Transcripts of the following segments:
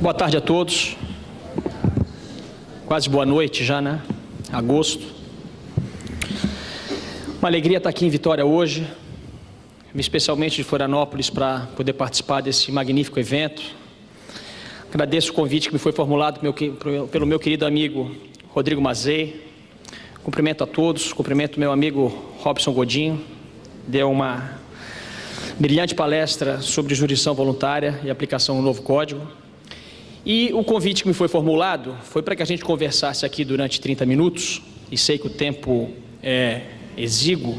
Boa tarde a todos. Quase boa noite já, né? Agosto. Uma alegria estar aqui em Vitória hoje, especialmente de Florianópolis, para poder participar desse magnífico evento. Agradeço o convite que me foi formulado pelo meu querido amigo Rodrigo Mazei. Cumprimento a todos, cumprimento meu amigo Robson Godinho. Deu uma brilhante palestra sobre jurisdição voluntária e aplicação do novo código. E o convite que me foi formulado foi para que a gente conversasse aqui durante 30 minutos, e sei que o tempo é exíguo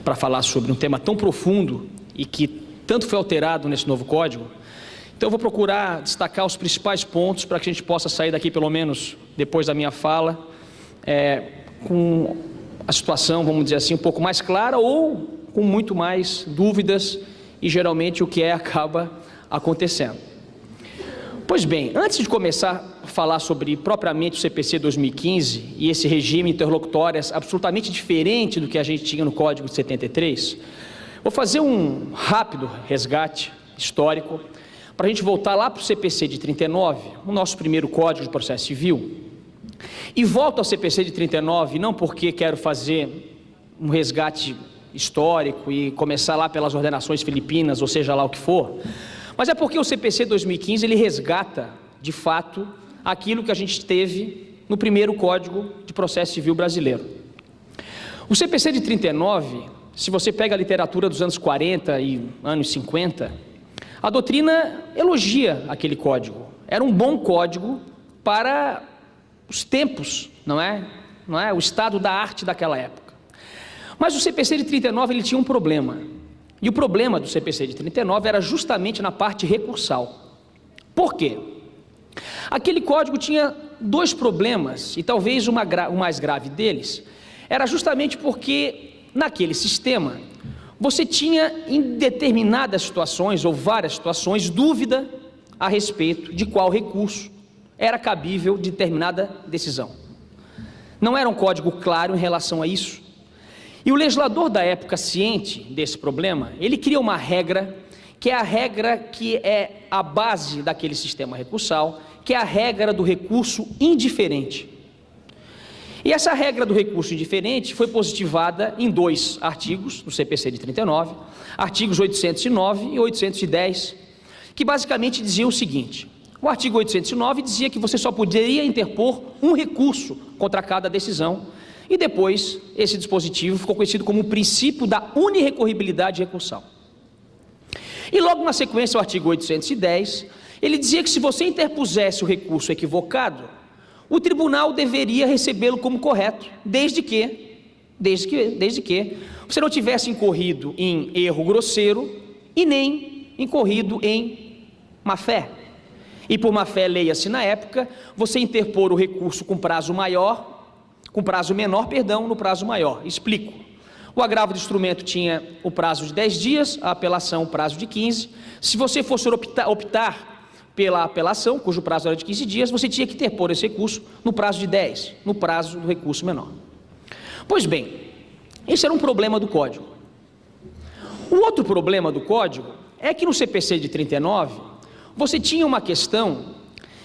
para falar sobre um tema tão profundo e que tanto foi alterado nesse novo código. Então eu vou procurar destacar os principais pontos para que a gente possa sair daqui, pelo menos depois da minha fala, com a situação, vamos dizer assim, um pouco mais clara ou com muito mais dúvidas, e geralmente o que acaba acontecendo. Pois bem, antes de começar a falar sobre propriamente o CPC 2015 e esse regime interlocutório absolutamente diferente do que a gente tinha no Código de 73, vou fazer um rápido resgate histórico para a gente voltar lá para o CPC de 39, o nosso primeiro Código de Processo Civil. E volto ao CPC de 39 não porque quero fazer um resgate histórico e começar lá pelas ordenações filipinas, ou seja lá o que for, mas é porque o CPC 2015 ele resgata, de fato, aquilo que a gente teve no primeiro Código de Processo Civil brasileiro. O CPC de 39, se você pega a literatura dos anos 40 e anos 50, a doutrina elogia aquele código. Era um bom código para os tempos, não é? O estado da arte daquela época. Mas o CPC de 39 ele tinha um problema. E o problema do CPC de 39 era justamente na parte recursal. Por quê? Aquele código tinha dois problemas, e talvez o mais grave deles, era justamente porque naquele sistema você tinha em determinadas situações, ou várias situações, dúvida a respeito de qual recurso era cabível de determinada decisão. Não era um código claro em relação a isso. E o legislador da época, ciente desse problema, ele cria uma regra, que é a regra que é a base daquele sistema recursal, que é a regra do recurso indiferente. E essa regra do recurso indiferente foi positivada em dois artigos do CPC de 39, artigos 809 e 810, que basicamente diziam o seguinte: o artigo 809 dizia que você só poderia interpor um recurso contra cada decisão, e depois esse dispositivo ficou conhecido como o princípio da unirrecorribilidade recursal. E logo na sequência o artigo 810, ele dizia que se você interpusesse o recurso equivocado, o tribunal deveria recebê-lo como correto, desde que você não tivesse incorrido em erro grosseiro e nem incorrido em má-fé. E por má-fé, leia-se na época, você interpor o recurso com prazo menor, no prazo maior. Explico. O agravo do instrumento tinha o prazo de 10 dias, a apelação o prazo de 15. Se você fosse optar pela apelação, cujo prazo era de 15 dias, você tinha que interpor esse recurso no prazo de 10, no prazo do recurso menor. Pois bem, esse era um problema do Código. O outro problema do Código é que no CPC de 39, você tinha uma questão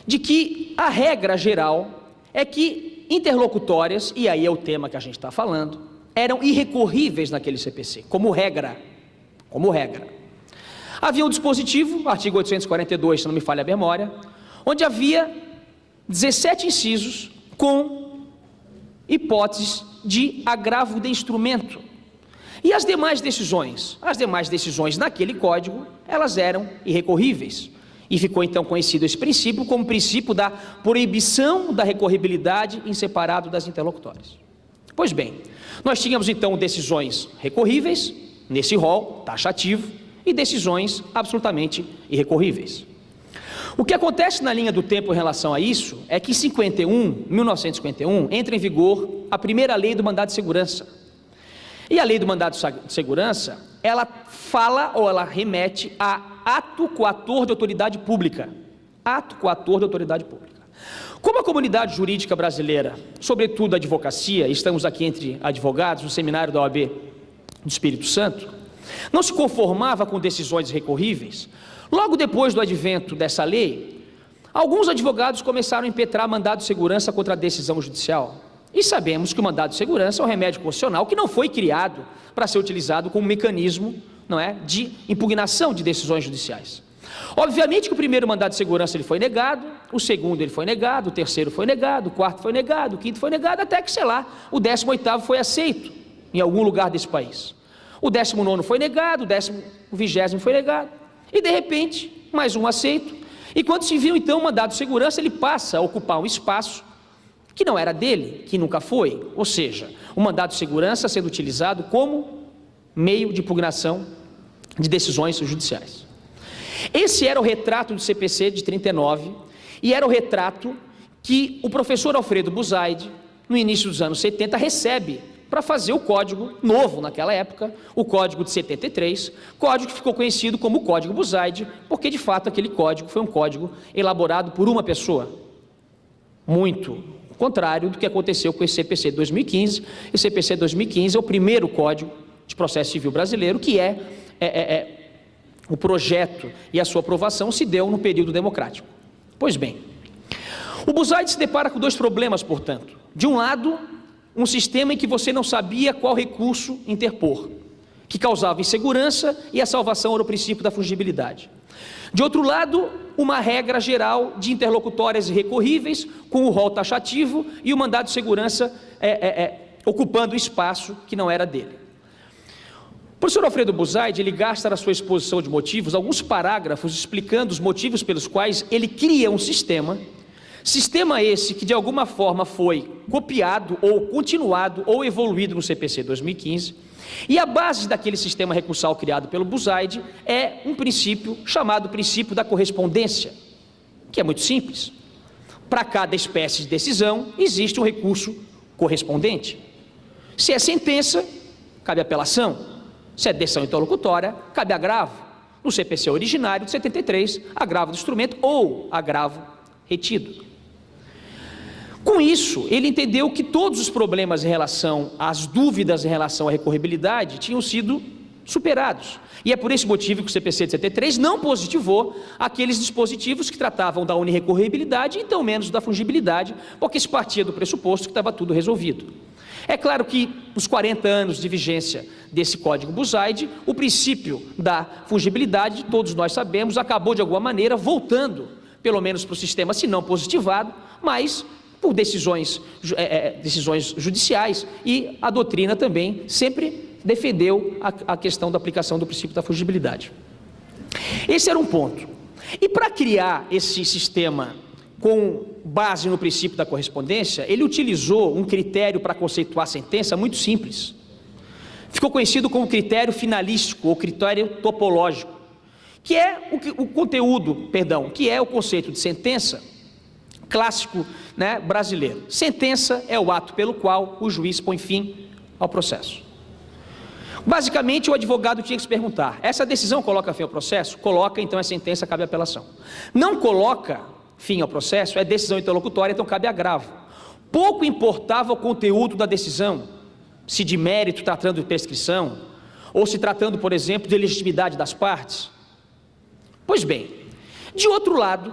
de que a regra geral é que interlocutórias, e aí é o tema que a gente está falando, eram irrecorríveis naquele CPC, como regra. Havia um dispositivo, artigo 842, se não me falha a memória, onde havia 17 incisos com hipóteses de agravo de instrumento. E as demais decisões naquele código, elas eram irrecorríveis. E ficou então conhecido esse princípio como princípio da proibição da recorribilidade em separado das interlocutórias. Pois bem, nós tínhamos então decisões recorríveis, nesse rol taxativo, e decisões absolutamente irrecorríveis. O que acontece na linha do tempo em relação a isso é que em 1951, entra em vigor a primeira lei do mandado de segurança. E a lei do mandado de segurança, ela fala ou ela remete a ato coator de autoridade pública. Como a comunidade jurídica brasileira, sobretudo a advocacia, estamos aqui entre advogados no seminário da OAB do Espírito Santo, não se conformava com decisões recorríveis, logo depois do advento dessa lei, Alguns advogados começaram a impetrar mandado de segurança contra a decisão judicial. E sabemos que o mandado de segurança é um remédio constitucional que não foi criado para ser utilizado como mecanismo, não é, de impugnação de decisões judiciais. Obviamente que o primeiro mandado de segurança ele foi negado, o segundo ele foi negado, o terceiro foi negado, o quarto foi negado, o quinto foi negado, até que, sei lá, o 18º foi aceito em algum lugar desse país. O 19º foi negado, o 20º foi negado, e de repente, mais um aceito, e quando se viu então o mandado de segurança, ele passa a ocupar um espaço que não era dele, que nunca foi, ou seja, o mandado de segurança sendo utilizado como meio de impugnação de decisões judiciais. Esse era o retrato do CPC de 39 e era o retrato que o professor Alfredo Buzaide, no início dos anos 70, recebe para fazer o código novo naquela época, o código de 73, código que ficou conhecido como Código Buzaide, porque de fato aquele código foi um código elaborado por uma pessoa, muito contrário do que aconteceu com esse CPC 2015. Esse CPC 2015 é o primeiro código de processo civil brasileiro que o projeto e a sua aprovação se deu no período democrático. Pois bem, o Buzaide se depara com dois problemas, portanto. De um lado, um sistema em que você não sabia qual recurso interpor, que causava insegurança e a salvação era o princípio da fungibilidade. De outro lado, uma regra geral de interlocutórias irrecorríveis, com o rol taxativo e o mandado de segurança ocupando o espaço que não era dele. O professor Alfredo Buzaide, ele gasta na sua exposição de motivos alguns parágrafos explicando os motivos pelos quais ele cria um sistema esse que de alguma forma foi copiado ou continuado ou evoluído no CPC 2015, e a base daquele sistema recursal criado pelo Buzaide é um princípio chamado princípio da correspondência, que é muito simples. Para cada espécie de decisão existe um recurso correspondente. Se é sentença, cabe apelação. Se é decisão interlocutória, cabe agravo. No CPC originário de 73, agravo do instrumento ou agravo retido. Com isso, ele entendeu que todos os problemas em relação às dúvidas em relação à recorribilidade tinham sido superados. E é por esse motivo que o CPC de 73 não positivou aqueles dispositivos que tratavam da unirrecorribilidade e então menos da fungibilidade, porque se partia do pressuposto que estava tudo resolvido. É claro que, nos 40 anos de vigência desse Código Buzaide, o princípio da fungibilidade, todos nós sabemos, acabou de alguma maneira voltando, pelo menos para o sistema, se não positivado, mas por decisões judiciais, e a doutrina também sempre defendeu a questão da aplicação do princípio da fungibilidade. Esse era um ponto. E para criar esse sistema com base no princípio da correspondência, ele utilizou um critério para conceituar a sentença muito simples. Ficou conhecido como critério finalístico ou critério topológico, que é que é o conceito de sentença clássico, né, brasileiro. Sentença é o ato pelo qual o juiz põe fim ao processo. Basicamente, o advogado tinha que se perguntar: essa decisão coloca fim ao processo? Coloca, então é sentença, cabe apelação. Não coloca fim ao processo, é decisão interlocutória, então cabe agravo. Pouco importava o conteúdo da decisão, se de mérito tratando de prescrição, ou se tratando, por exemplo, de legitimidade das partes. Pois bem, de outro lado,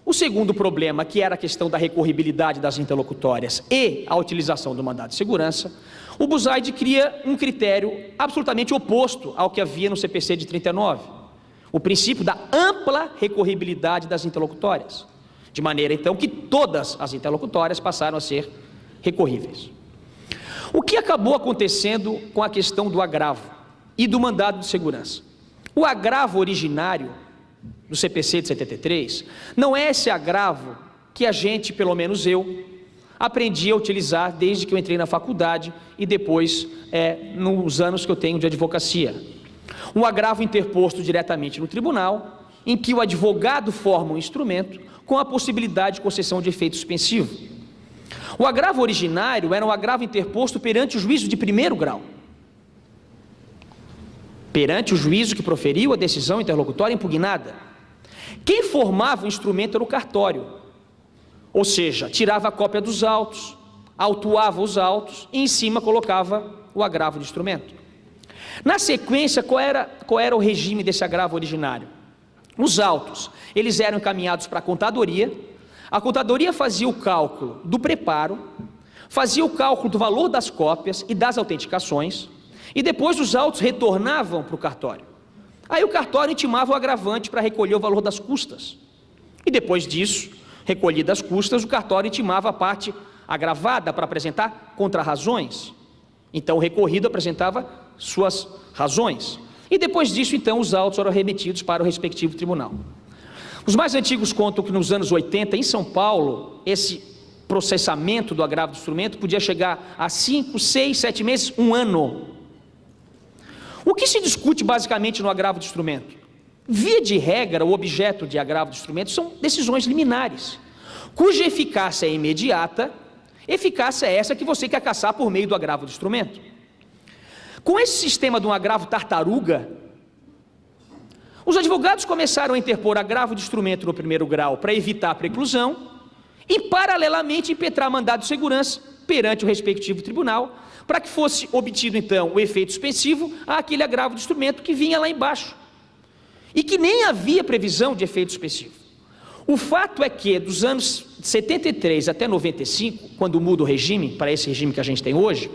o segundo problema, que era a questão da recorribilidade das interlocutórias e a utilização do mandado de segurança, o Buzaide cria um critério absolutamente oposto ao que havia no CPC de 39. O princípio da ampla recorribilidade das interlocutórias, de maneira então que todas as interlocutórias passaram a ser recorríveis. O que acabou acontecendo com a questão do agravo e do mandado de segurança? O agravo originário do CPC de 73 não é esse agravo que a gente, pelo menos eu, aprendi a utilizar desde que eu entrei na faculdade e depois nos anos que eu tenho de advocacia. Um agravo interposto diretamente no tribunal, em que o advogado forma um instrumento com a possibilidade de concessão de efeito suspensivo. O agravo originário era um agravo interposto perante o juízo de primeiro grau, perante o juízo que proferiu a decisão interlocutória impugnada. Quem formava o instrumento era o cartório, ou seja, tirava a cópia dos autos, autuava os autos e em cima colocava o agravo do instrumento. Na sequência, qual era o regime desse agravo originário? Os autos, eles eram encaminhados para a contadoria fazia o cálculo do preparo, fazia o cálculo do valor das cópias e das autenticações, e depois os autos retornavam para o cartório. Aí o cartório intimava o agravante para recolher o valor das custas. E depois disso, recolhidas as custas, o cartório intimava a parte agravada para apresentar contrarrazões. Então o recorrido apresentava suas razões. E depois disso, então, os autos eram remetidos para o respectivo tribunal. Os mais antigos contam que nos anos 80, em São Paulo, esse processamento do agravo do instrumento podia chegar a 5, 6, 7 meses, 1 ano. O que se discute basicamente no agravo do instrumento? Via de regra, o objeto de agravo do instrumento são decisões liminares, cuja eficácia é imediata, eficácia é essa que você quer caçar por meio do agravo do instrumento. Com esse sistema de um agravo tartaruga, os advogados começaram a interpor agravo de instrumento no primeiro grau para evitar a preclusão e, paralelamente, impetrar mandado de segurança perante o respectivo tribunal, para que fosse obtido, então, o efeito suspensivo àquele agravo de instrumento que vinha lá embaixo, e que nem havia previsão de efeito suspensivo. O fato é que, dos anos 73 até 95, quando muda o regime, para esse regime que a gente tem hoje,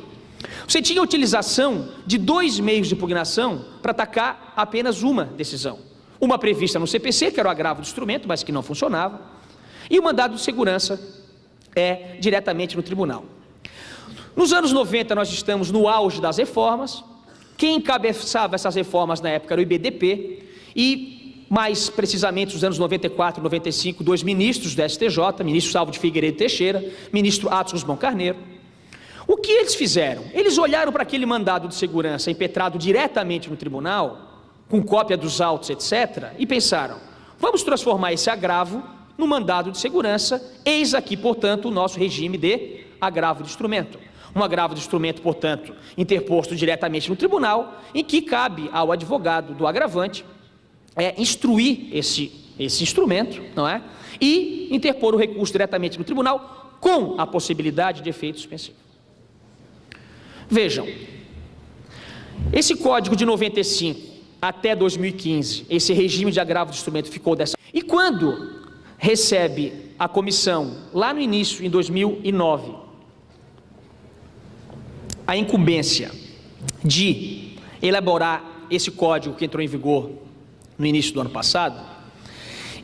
você tinha a utilização de 2 meios de impugnação para atacar apenas uma decisão. Uma prevista no CPC, que era o agravo do instrumento, mas que não funcionava, e o mandado de segurança diretamente no tribunal. Nos anos 90 nós estamos no auge das reformas. Quem encabeçava essas reformas na época era o IBDP, e mais precisamente nos anos 94 e 95, 2 ministros do STJ, ministro Salvo de Figueiredo Teixeira, ministro Atos Guzmão Carneiro. O que eles fizeram? Eles olharam para aquele mandado de segurança impetrado diretamente no tribunal, com cópia dos autos, etc., e pensaram: vamos transformar esse agravo no mandado de segurança, eis aqui, portanto, o nosso regime de agravo de instrumento. Um agravo de instrumento, portanto, interposto diretamente no tribunal, em que cabe ao advogado do agravante instruir esse instrumento, não é? E interpor o recurso diretamente no tribunal, com a possibilidade de efeito suspensivo. Vejam, esse código de 95 até 2015, esse regime de agravo de instrumento ficou dessa. E quando recebe a comissão, lá no início, em 2009, a incumbência de elaborar esse código que entrou em vigor no início do ano passado,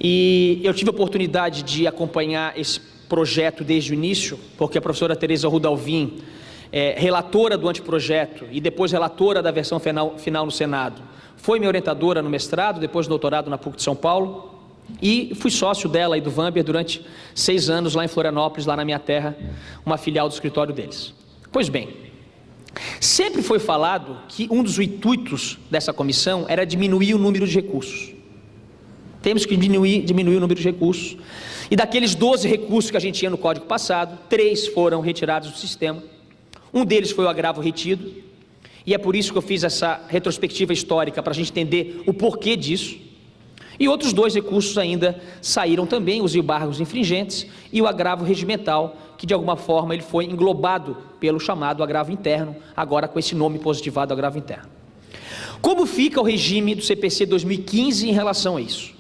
e eu tive a oportunidade de acompanhar esse projeto desde o início, porque a professora Tereza Rudalvin, relatora do anteprojeto e depois relatora da versão final no Senado, foi minha orientadora no mestrado, depois do doutorado na PUC de São Paulo, e fui sócio dela e do Vamber durante 6 anos lá em Florianópolis, lá na minha terra, uma filial do escritório deles. Pois bem, sempre foi falado que um dos intuitos dessa comissão era diminuir o número de recursos. Temos que diminuir o número de recursos, e daqueles 12 recursos que a gente tinha no código passado, 3 foram retirados do sistema. Um deles foi o agravo retido, e é por isso que eu fiz essa retrospectiva histórica, para a gente entender o porquê disso. E outros 2 recursos ainda saíram também, os embargos infringentes e o agravo regimental, que de alguma forma ele foi englobado pelo chamado agravo interno, agora com esse nome positivado, agravo interno. Como fica o regime do CPC 2015 em relação a isso?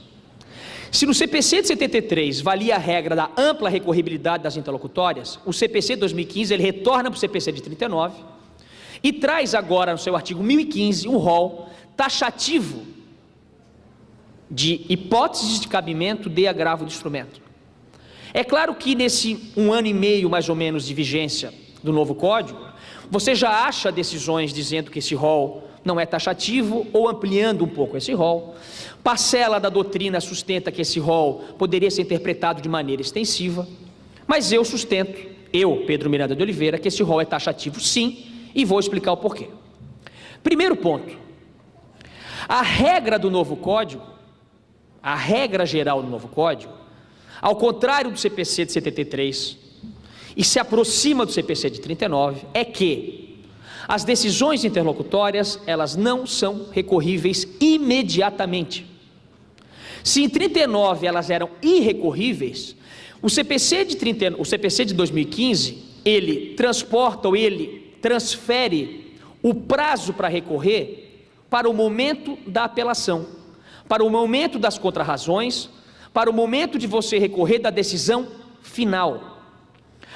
Se no CPC de 73 valia a regra da ampla recorribilidade das interlocutórias, o CPC 2015 ele retorna para o CPC de 39 e traz agora no seu artigo 1015 um rol taxativo de hipóteses de cabimento de agravo de instrumento. É claro que nesse 1 ano e meio mais ou menos de vigência do novo código, você já acha decisões dizendo que esse rol não é taxativo ou ampliando um pouco esse rol. Parcela da doutrina sustenta que esse rol poderia ser interpretado de maneira extensiva, mas eu sustento, Pedro Miranda de Oliveira, que esse rol é taxativo sim, e vou explicar o porquê. Primeiro ponto, a regra do novo código, a regra geral do novo código, ao contrário do CPC de 73, e se aproxima do CPC de 39, é que as decisões interlocutórias, elas não são recorríveis imediatamente. Se em 39 elas eram irrecorríveis, o CPC de 2015, ele transporta ou ele transfere o prazo para recorrer para o momento da apelação, para o momento das contrarrazões, para o momento de você recorrer da decisão final.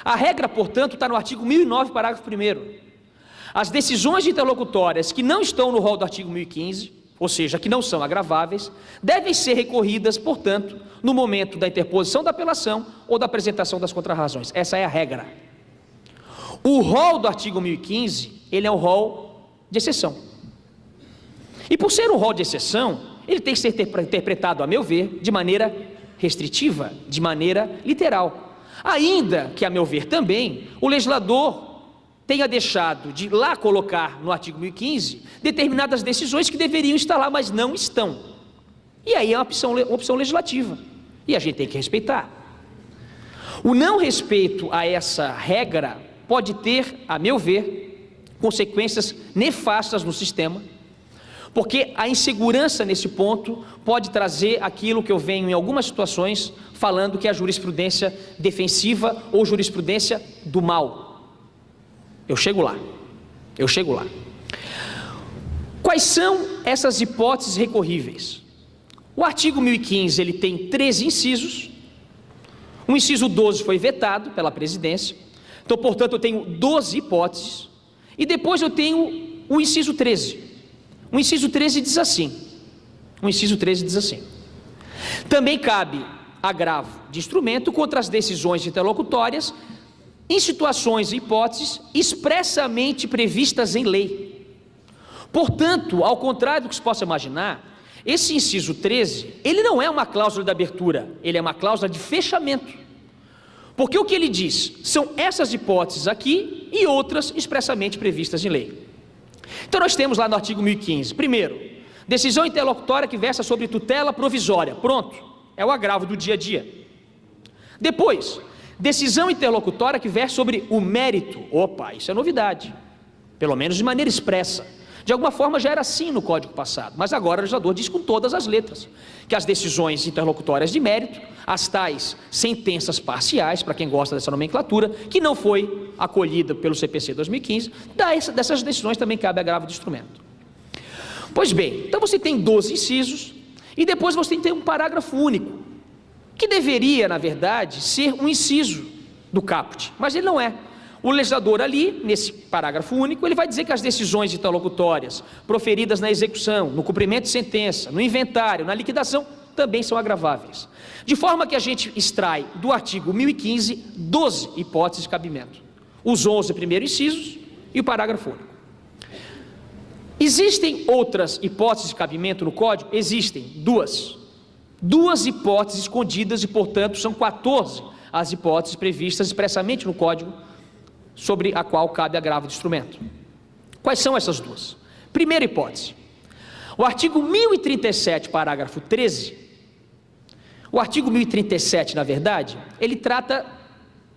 A regra, portanto, está no artigo 1009, parágrafo 1º. As decisões interlocutórias que não estão no rol do artigo 1015, ou seja, que não são agraváveis, devem ser recorridas, portanto, no momento da interposição da apelação ou da apresentação das contrarrazões. Essa é a regra. O rol do artigo 1015, ele é um rol de exceção. E por ser um rol de exceção, ele tem que ser interpretado, a meu ver, de maneira restritiva, de maneira literal. Ainda que, a meu ver também, o legislador tenha deixado de lá colocar no artigo 1015 determinadas decisões que deveriam estar lá, mas não estão. E aí é uma opção legislativa, e a gente tem que respeitar. O não respeito a essa regra pode ter, a meu ver, consequências nefastas no sistema, porque a insegurança nesse ponto pode trazer aquilo que eu venho em algumas situações falando que é a jurisprudência defensiva ou jurisprudência do mal. Eu chego lá. Quais são essas hipóteses recorríveis? O artigo 1015, ele tem 13 incisos. O inciso 12 foi vetado pela presidência. Então, portanto, eu tenho 12 hipóteses. E depois eu tenho o inciso 13. O inciso 13 diz assim. Também cabe agravo de instrumento contra as decisões interlocutórias em situações e hipóteses expressamente previstas em lei. Portanto, ao contrário do que se possa imaginar, esse inciso 13, ele não é uma cláusula de abertura, ele é uma cláusula de fechamento. Porque o que ele diz são essas hipóteses aqui e outras expressamente previstas em lei. Então nós temos lá no artigo 1015, primeiro, decisão interlocutória que versa sobre tutela provisória, pronto, é o agravo do dia a dia. Depois, decisão interlocutória que versa sobre o mérito, opa, isso é novidade, pelo menos de maneira expressa. De alguma forma já era assim no Código passado, mas agora o legislador diz com todas as letras, que as decisões interlocutórias de mérito, as tais sentenças parciais, para quem gosta dessa nomenclatura, que não foi acolhida pelo CPC 2015, dessas decisões também cabe agravo de instrumento. Pois bem, então você tem 12 incisos, e depois você tem um parágrafo único, que deveria, na verdade, ser um inciso do caput, mas ele não é. O legislador ali, nesse parágrafo único, ele vai dizer que as decisões interlocutórias proferidas na execução, no cumprimento de sentença, no inventário, na liquidação, também são agraváveis. De forma que a gente extrai do artigo 1015 12 hipóteses de cabimento. Os 11 primeiros incisos e o parágrafo único. Existem outras hipóteses de cabimento no Código? Existem, duas. Duas hipóteses escondidas e, portanto, são 14 as hipóteses previstas expressamente no Código sobre a qual cabe agravo de instrumento. Quais são essas duas? Primeira hipótese, o artigo 1037, parágrafo 13, o artigo 1037, na verdade, ele trata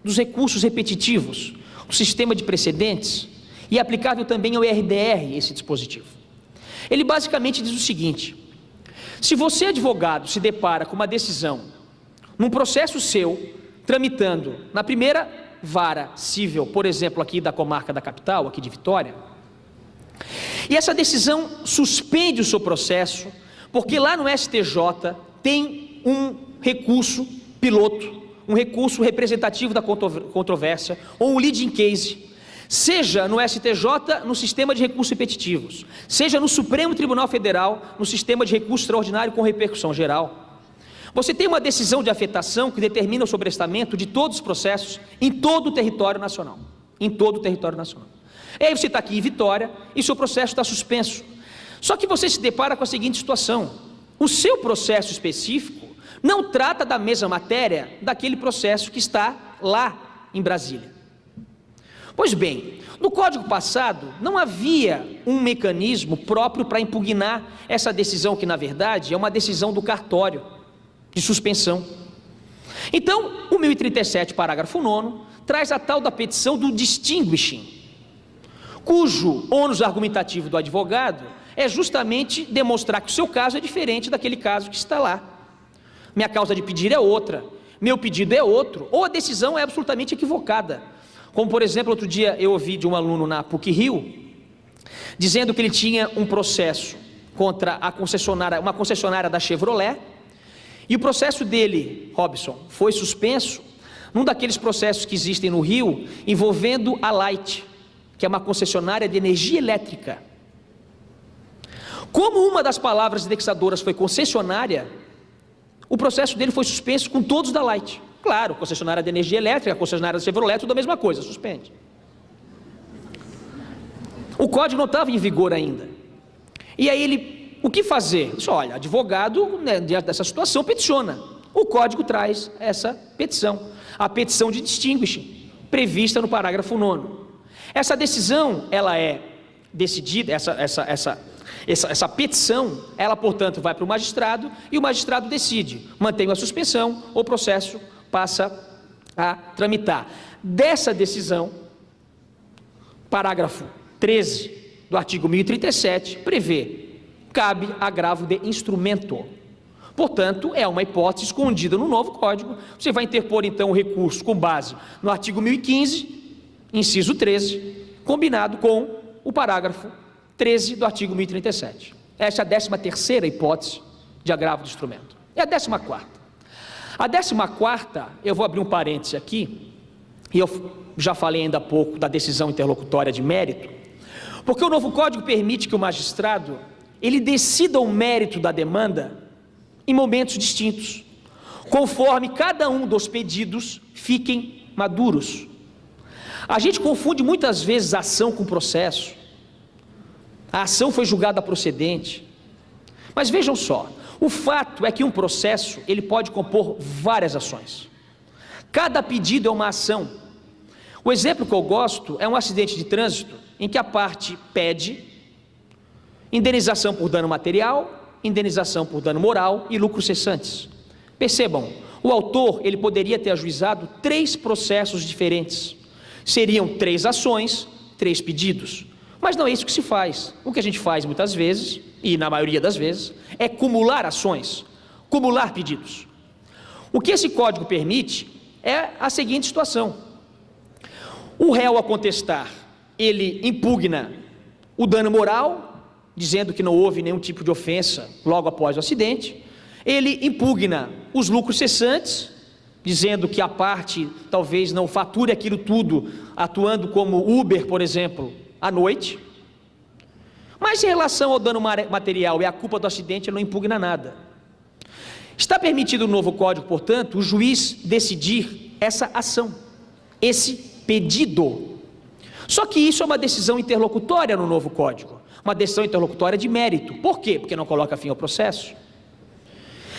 dos recursos repetitivos, do sistema de precedentes, e é aplicável também ao IRDR, esse dispositivo. Ele basicamente diz o seguinte: se você, advogado, se depara com uma decisão, num processo seu, tramitando na primeira vara civil, por exemplo, aqui da comarca da capital, aqui de Vitória, e essa decisão suspende o seu processo, porque lá no STJ tem um recurso piloto, um recurso representativo da controvérsia, ou um leading case, seja no STJ, no sistema de recursos repetitivos, seja no Supremo Tribunal Federal, no sistema de recurso extraordinário com repercussão geral. Você tem uma decisão de afetação que determina o sobrestamento de todos os processos em todo o território nacional. Em todo o território nacional. E aí você está aqui em Vitória e seu processo está suspenso. Só que você se depara com a seguinte situação: o seu processo específico não trata da mesma matéria daquele processo que está lá em Brasília. Pois bem, no Código passado não havia um mecanismo próprio para impugnar essa decisão, que na verdade é uma decisão do cartório de suspensão. Então, o 1037, parágrafo 9, traz a tal da petição do distinguishing, cujo ônus argumentativo do advogado é justamente demonstrar que o seu caso é diferente daquele caso que está lá. Minha causa de pedir é outra, meu pedido é outro, ou a decisão é absolutamente equivocada. Como, por exemplo, outro dia eu ouvi de um aluno na PUC-Rio, dizendo que ele tinha um processo contra a concessionária, uma concessionária da Chevrolet, e o processo dele, Robson, foi suspenso num daqueles processos que existem no Rio, envolvendo a Light, que é uma concessionária de energia elétrica. Como uma das palavras indexadoras foi concessionária, o processo dele foi suspenso com todos da Light. Claro, concessionária de energia elétrica, concessionária da Chevrolet, tudo a mesma coisa, suspende. O código não estava em vigor ainda. E aí ele, o que fazer? Disse, olha, advogado, né, diante dessa situação, peticiona. O código traz essa petição, a petição de distinguish, prevista no parágrafo 9º. Essa decisão, ela é decidida, essa petição, ela, portanto, vai para o magistrado, e o magistrado decide, mantém a suspensão, o processo passa a tramitar. Dessa decisão, parágrafo 13 do artigo 1037, prevê, cabe agravo de instrumento. Portanto, é uma hipótese escondida no novo código. Você vai interpor, então, o recurso com base no artigo 1015, inciso 13, combinado com o parágrafo 13 do artigo 1037. Essa é a 13ª hipótese de agravo de instrumento. E a 14ª? A 14ª, eu vou abrir um parêntese aqui, e eu já falei ainda há pouco da decisão interlocutória de mérito, porque o novo código permite que o magistrado, ele decida o mérito da demanda em momentos distintos, conforme cada um dos pedidos fiquem maduros. A gente confunde muitas vezes a ação com o processo. A ação foi julgada procedente. Mas vejam só, o fato é que um processo, ele pode compor várias ações. Cada pedido é uma ação. O exemplo que eu gosto é um acidente de trânsito, em que a parte pede indenização por dano material, indenização por dano moral e lucros cessantes. Percebam, o autor, ele poderia ter ajuizado 3 processos diferentes. Seriam 3 ações, 3 pedidos. Mas não é isso que se faz. O que a gente faz muitas vezes, e na maioria das vezes, é cumular ações, cumular pedidos. O que esse código permite é a seguinte situação: o réu a contestar, ele impugna o dano moral, dizendo que não houve nenhum tipo de ofensa logo após o acidente. Ele impugna os lucros cessantes, dizendo que a parte talvez não fature aquilo tudo, atuando como Uber, por exemplo, à noite. Mas em relação ao dano material e a culpa do acidente, ele não impugna nada. Está permitido no novo código, portanto, o juiz decidir essa ação, esse pedido. Só que isso é uma decisão interlocutória no novo código, uma decisão interlocutória de mérito. Por quê? Porque não coloca fim ao processo.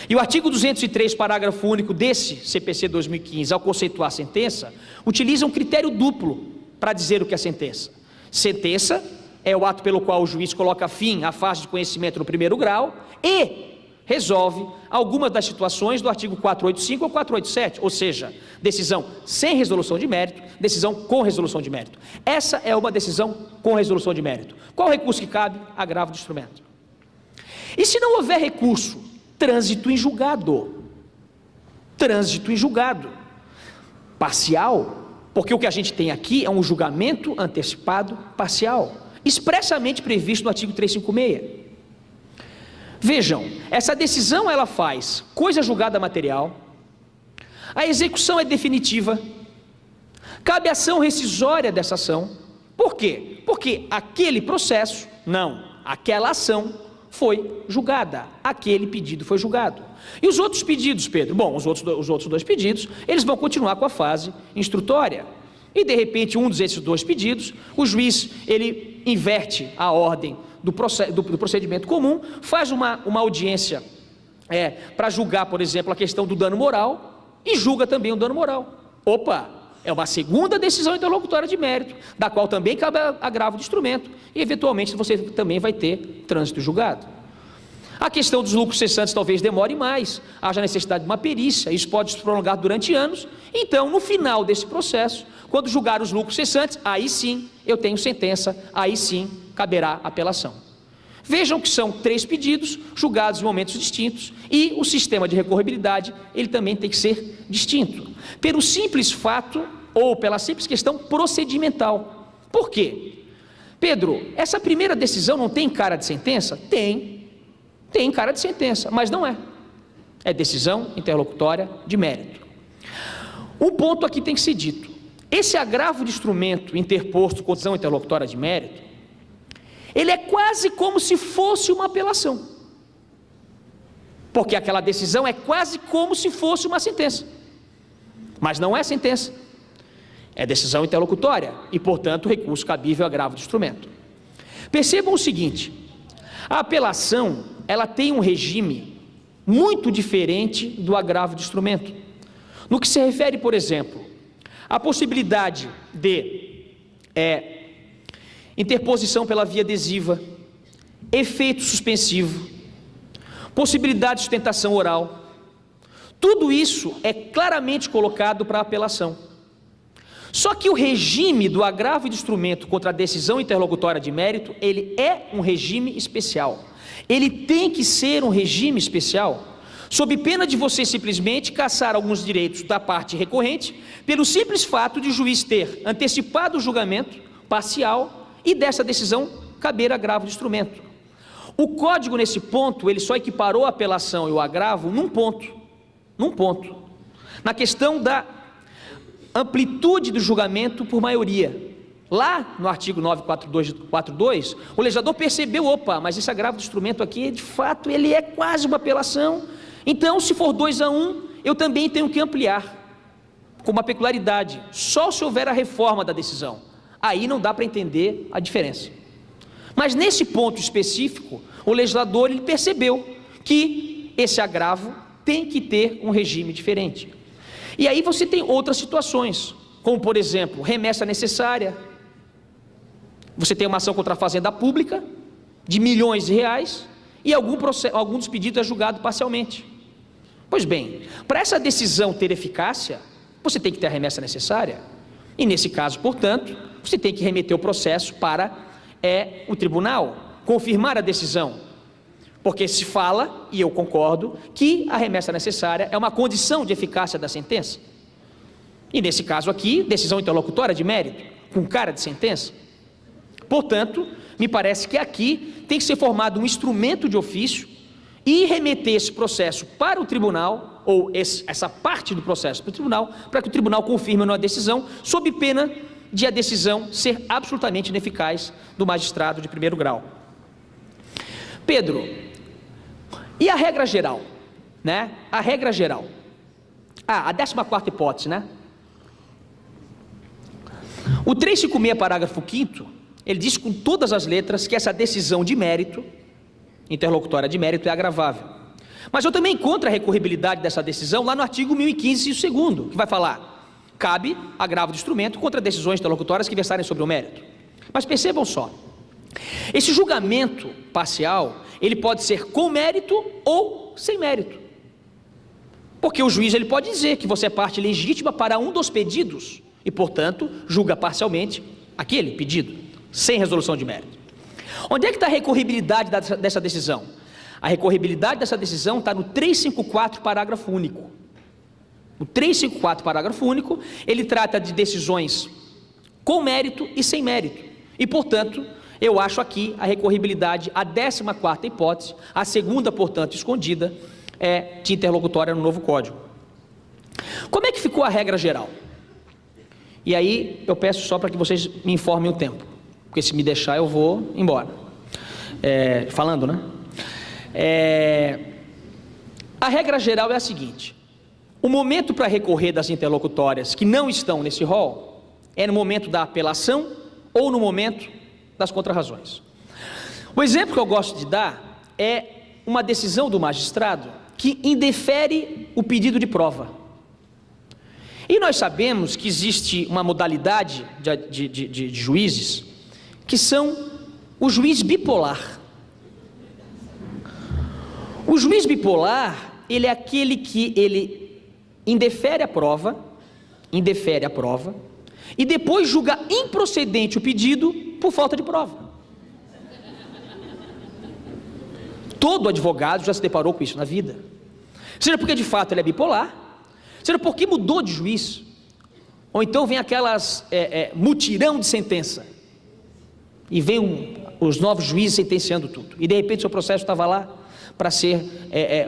E o artigo 203, parágrafo único desse CPC 2015, ao conceituar a sentença, utiliza um critério duplo para dizer o que é sentença. Sentença é o ato pelo qual o juiz coloca fim à fase de conhecimento no primeiro grau e resolve algumas das situações do artigo 485 ou 487, ou seja, decisão sem resolução de mérito, decisão com resolução de mérito. Essa é uma decisão com resolução de mérito. Qual o recurso que cabe? Agravo de instrumento. E se não houver recurso? Trânsito em julgado. Trânsito em julgado. Parcial, porque o que a gente tem aqui é um julgamento antecipado parcial, expressamente previsto no artigo 356. Vejam, essa decisão ela faz coisa julgada material, a execução é definitiva, cabe ação rescisória dessa ação. Por quê? Porque aquele processo, não, aquela ação foi julgada, aquele pedido foi julgado. E os outros pedidos, Pedro? Bom, os outros 2 pedidos, eles vão continuar com a fase instrutória. E de repente, um desses 2 pedidos, o juiz, ele inverte a ordem do procedimento comum, faz uma audiência para julgar, por exemplo, a questão do dano moral, e julga também o dano moral. Opa, é uma segunda decisão interlocutória de mérito, da qual também cabe agravo de instrumento, e eventualmente você também vai ter trânsito julgado. A questão dos lucros cessantes talvez demore mais, haja necessidade de uma perícia, isso pode se prolongar durante anos. Então, no final desse processo, quando julgar os lucros cessantes, aí sim eu tenho sentença, aí sim caberá apelação. Vejam que são 3 pedidos julgados em momentos distintos, e o sistema de recorribilidade, ele também tem que ser distinto, pelo simples fato ou pela simples questão procedimental. Por quê? Pedro, essa primeira decisão não tem cara de sentença? Tem, Tem cara de sentença, mas não é. É decisão interlocutória de mérito. Um ponto aqui tem que ser dito. Esse agravo de instrumento interposto com decisão interlocutória de mérito, ele é quase como se fosse uma apelação. Porque aquela decisão é quase como se fosse uma sentença. Mas não é sentença. É decisão interlocutória e, portanto, recurso cabível ao agravo de instrumento. Percebam o seguinte: a apelação, ela tem um regime muito diferente do agravo de instrumento. No que se refere, por exemplo, à possibilidade de interposição pela via adesiva, efeito suspensivo, possibilidade de sustentação oral, tudo isso é claramente colocado para apelação. Só que o regime do agravo de instrumento contra a decisão interlocutória de mérito, ele é um regime especial. Ele tem que ser um regime especial, sob pena de você simplesmente cassar alguns direitos da parte recorrente, pelo simples fato de o juiz ter antecipado o julgamento parcial e dessa decisão caber agravo de instrumento. O código, nesse ponto, ele só equiparou a apelação e o agravo num ponto, na questão da amplitude do julgamento por maioria. Lá no artigo 942, o legislador percebeu, opa, mas esse agravo de instrumento aqui, de fato, ele é quase uma apelação, então se for 2-1, eu também tenho que ampliar, com uma peculiaridade, só se houver a reforma da decisão, aí não dá para entender a diferença. Mas nesse ponto específico, o legislador ele percebeu que esse agravo tem que ter um regime diferente. E aí você tem outras situações, como por exemplo, remessa necessária. Você tem uma ação contra a fazenda pública, de milhões de reais, e algum dos pedidos é julgado parcialmente. Pois bem, para essa decisão ter eficácia, você tem que ter a remessa necessária, e nesse caso, portanto, você tem que remeter o processo para o tribunal, confirmar a decisão, porque se fala, e eu concordo, que a remessa necessária é uma condição de eficácia da sentença, e nesse caso aqui, decisão interlocutória de mérito, com cara de sentença. Portanto, me parece que aqui tem que ser formado um instrumento de ofício e remeter esse processo para o tribunal, ou essa parte do processo para o tribunal, para que o tribunal confirme uma decisão, sob pena de a decisão ser absolutamente ineficaz do magistrado de primeiro grau. Pedro, e a regra geral? Né? A regra geral. A 14ª hipótese, né? O 356, parágrafo 5º, ele diz com todas as letras que essa decisão de mérito, interlocutória de mérito, é agravável. Mas eu também encontro a recorribilidade dessa decisão lá no artigo 1015, inciso 2º, que vai falar: cabe agravo de instrumento contra decisões interlocutórias que versarem sobre o mérito. Mas percebam só, esse julgamento parcial, ele pode ser com mérito ou sem mérito. Porque o juiz ele pode dizer que você é parte legítima para um dos pedidos e, portanto, julga parcialmente aquele pedido, sem resolução de mérito. Onde é que está a recorribilidade dessa decisão? A recorribilidade dessa decisão está no 354, parágrafo único. O 354, parágrafo único, ele trata de decisões com mérito e sem mérito. E, portanto, eu acho aqui a recorribilidade, a 14ª hipótese, a segunda, portanto, escondida, de interlocutória no novo Código. Como é que ficou a regra geral? E aí eu peço só para que vocês me informem o tempo, porque se me deixar eu vou embora. Falando, né? A regra geral é a seguinte: o momento para recorrer das interlocutórias que não estão nesse rol é no momento da apelação ou no momento das contrarrazões. O exemplo que eu gosto de dar é uma decisão do magistrado que indefere o pedido de prova. E nós sabemos que existe uma modalidade de juízes que são o juiz bipolar. O juiz bipolar, ele é aquele que ele indefere a prova, e depois julga improcedente o pedido por falta de prova. Todo advogado já se deparou com isso na vida, seja porque de fato ele é bipolar, seja porque mudou de juiz, ou então vem aquelas mutirão de sentença, e vem os novos juízes sentenciando tudo, e de repente seu processo estava lá, para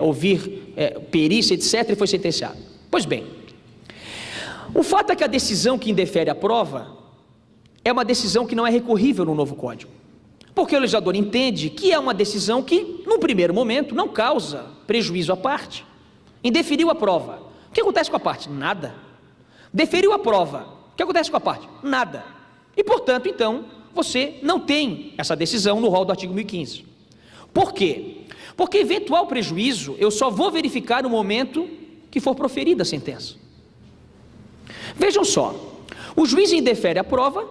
ouvir perícia, etc., e foi sentenciado. Pois bem, o fato é que a decisão que indefere a prova é uma decisão que não é recorrível no novo Código, porque o legislador entende que é uma decisão que, num primeiro momento, não causa prejuízo à parte. Indeferiu a prova. O que acontece com a parte? Nada. Deferiu a prova. O que acontece com a parte? Nada. E, portanto, então, você não tem essa decisão no rol do artigo 1015. Por quê? Porque eventual prejuízo eu só vou verificar no momento que for proferida a sentença. Vejam só, o juiz indefere a prova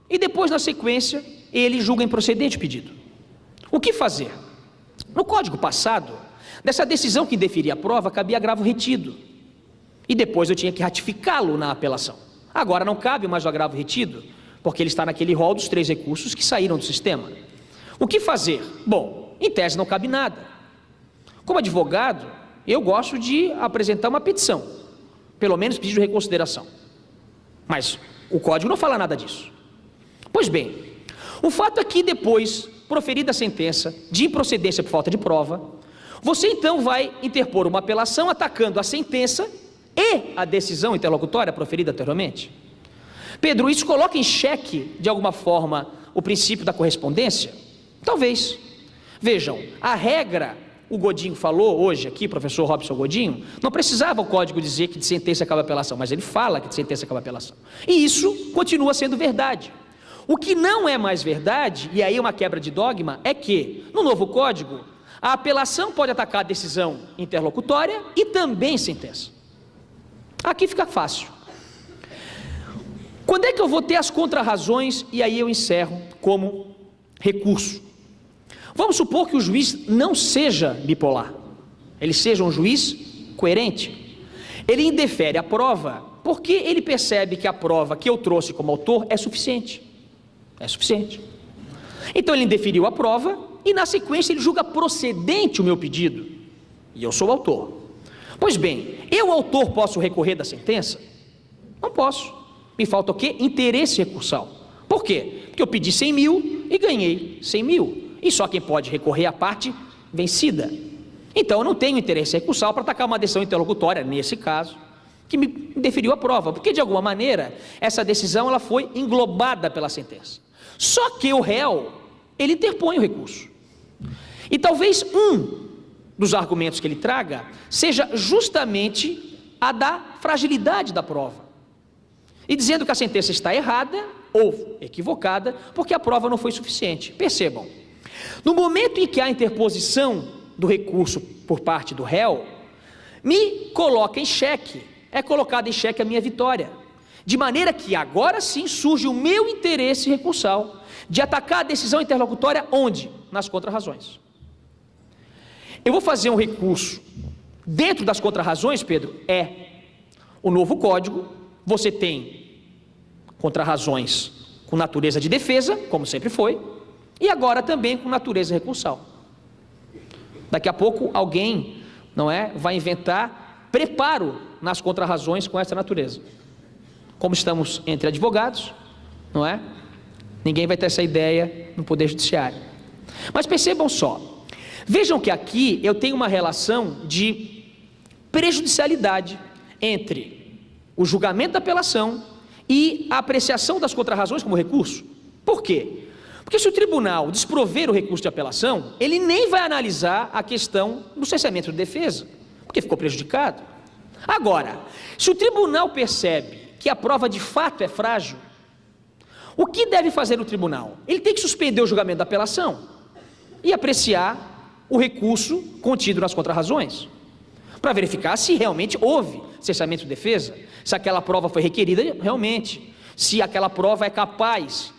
e depois, na sequência, ele julga improcedente o pedido. O que fazer? No Código passado, dessa decisão que indeferia a prova, cabia agravo retido. E depois eu tinha que ratificá-lo na apelação. Agora não cabe mais o agravo retido, porque ele está naquele rol dos 3 recursos que saíram do sistema. O que fazer? Bom, em tese não cabe nada. Como advogado, eu gosto de apresentar uma petição, pelo menos pedido de reconsideração. Mas o Código não fala nada disso. Pois bem, o fato é que depois, proferida a sentença de improcedência por falta de prova, você então vai interpor uma apelação atacando a sentença e a decisão interlocutória proferida anteriormente. Pedro, isso coloca em xeque, de alguma forma, o princípio da correspondência? Talvez. Vejam, a regra, o Godinho falou hoje aqui, professor Robson Godinho, não precisava o Código dizer que de sentença acaba a apelação, mas ele fala que de sentença acaba a apelação. E isso continua sendo verdade. O que não é mais verdade, e aí uma quebra de dogma, é que, no novo Código, a apelação pode atacar a decisão interlocutória e também sentença. Aqui fica fácil. Quando é que eu vou ter as contrarrazões e aí eu encerro como recurso? Vamos supor que o juiz não seja bipolar, ele seja um juiz coerente. Ele indefere a prova porque ele percebe que a prova que eu trouxe como autor é suficiente. É suficiente. Então ele indeferiu a prova e na sequência ele julga procedente o meu pedido. E eu sou o autor. Pois bem, eu, autor, posso recorrer da sentença? Não posso. Me falta o quê? Interesse recursal. Por quê? Porque eu pedi 100 mil e ganhei 100 mil. E só quem pode recorrer é a parte vencida. Então eu não tenho interesse recursal para atacar uma decisão interlocutória, nesse caso, que me deferiu a prova. Porque de alguma maneira, essa decisão ela foi englobada pela sentença. Só que o réu, ele interpõe o recurso. E talvez um dos argumentos que ele traga seja justamente a da fragilidade da prova. E dizendo que a sentença está errada ou equivocada, porque a prova não foi suficiente. Percebam, no momento em que há interposição do recurso por parte do réu, me coloca em xeque, é colocada em xeque a minha vitória. De maneira que agora sim surge o meu interesse recursal de atacar a decisão interlocutória onde? Nas contrarrazões. Eu vou fazer um recurso dentro das contrarrazões, Pedro, o novo Código, você tem contrarrazões com natureza de defesa, como sempre foi, e agora também com natureza recursal. Daqui a pouco alguém, vai inventar preparo nas contrarrazões com essa natureza. Como estamos entre advogados, ninguém vai ter essa ideia no Poder Judiciário. Mas percebam só, vejam que aqui eu tenho uma relação de prejudicialidade entre o julgamento da apelação e a apreciação das contrarrazões como recurso. Por quê? Porque se o tribunal desprover o recurso de apelação, ele nem vai analisar a questão do cessamento de defesa, porque ficou prejudicado. Agora, se o tribunal percebe que a prova de fato é frágil, o que deve fazer o tribunal? Ele tem que suspender o julgamento da apelação e apreciar o recurso contido nas contrarrazões, para verificar se realmente houve cessamento de defesa, se aquela prova foi requerida realmente, se aquela prova é capaz,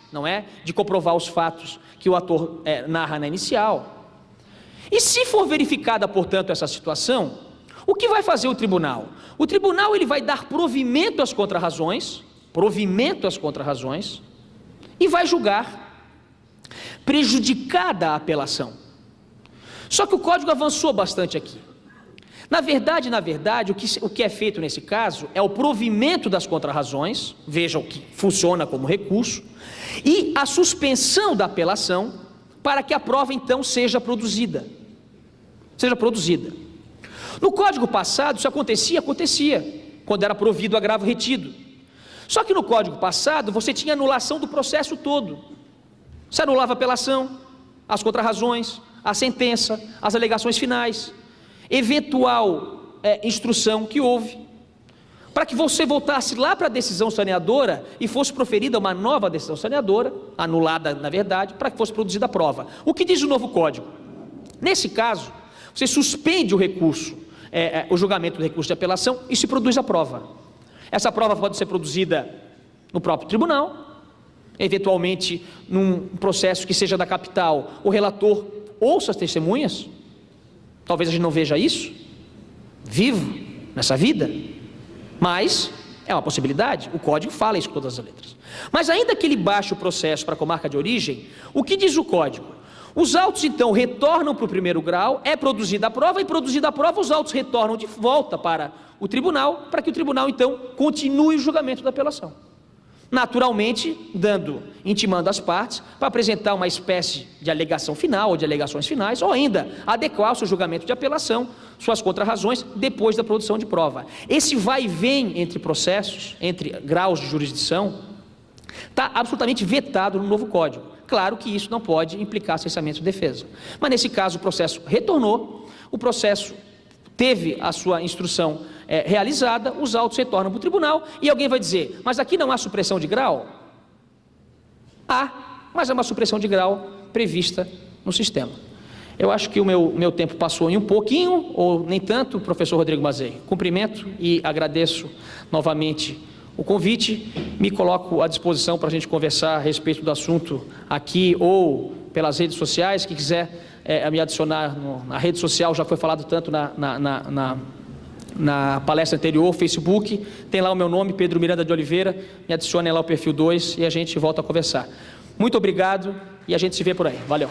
de comprovar os fatos que o ator narra na inicial. E se for verificada, portanto, essa situação, o que vai fazer o tribunal? O tribunal ele vai dar provimento às contrarrazões, e vai julgar prejudicada a apelação. Só que o Código avançou bastante aqui. Na verdade, o que é feito nesse caso é o provimento das contrarrazões, vejam que funciona como recurso, e a suspensão da apelação para que a prova então seja produzida. seja produzida. No Código passado, isso acontecia, quando era provido o agravo retido. Só que no Código passado, você tinha anulação do processo todo. Você anulava a apelação, as contrarrazões, a sentença, as alegações finais, eventual instrução que houve, para que você voltasse lá para a decisão saneadora e fosse proferida uma nova decisão saneadora, anulada na verdade, para que fosse produzida a prova. O que diz o novo Código? Nesse caso, você suspende o recurso, o julgamento do recurso de apelação e se produz a prova. Essa prova pode ser produzida no próprio tribunal, eventualmente num processo que seja da capital, o relator ouça as testemunhas, talvez a gente não veja isso, vivo, nessa vida, mas é uma possibilidade, o Código fala isso com todas as letras. Mas ainda que ele baixe o processo para a comarca de origem, o que diz o Código? Os autos então retornam para o primeiro grau, é produzida a prova, e produzida a prova os autos retornam de volta para o tribunal, para que o tribunal então continue o julgamento da apelação. Naturalmente, intimando as partes para apresentar uma espécie de alegação final ou de alegações finais, ou ainda adequar o seu julgamento de apelação, suas contrarrazões, depois da produção de prova. Esse vai e vem entre processos, entre graus de jurisdição, está absolutamente vetado no novo Código. Claro que isso não pode implicar cessamento de defesa. Mas nesse caso o processo retornou, o processo teve a sua instrução realizada, os autos retornam para o tribunal e alguém vai dizer, mas aqui não há supressão de grau? Há, mas é uma supressão de grau prevista no sistema. Eu acho que o meu tempo passou em um pouquinho, ou nem tanto, professor Rodrigo Mazei. Cumprimento e agradeço novamente o convite, me coloco à disposição para a gente conversar a respeito do assunto aqui ou pelas redes sociais. Quem quiser me adicionar na rede social, já foi falado tanto na palestra anterior, Facebook, tem lá o meu nome, Pedro Miranda de Oliveira, me adicione lá o perfil 2 e a gente volta a conversar. Muito obrigado e a gente se vê por aí. Valeu!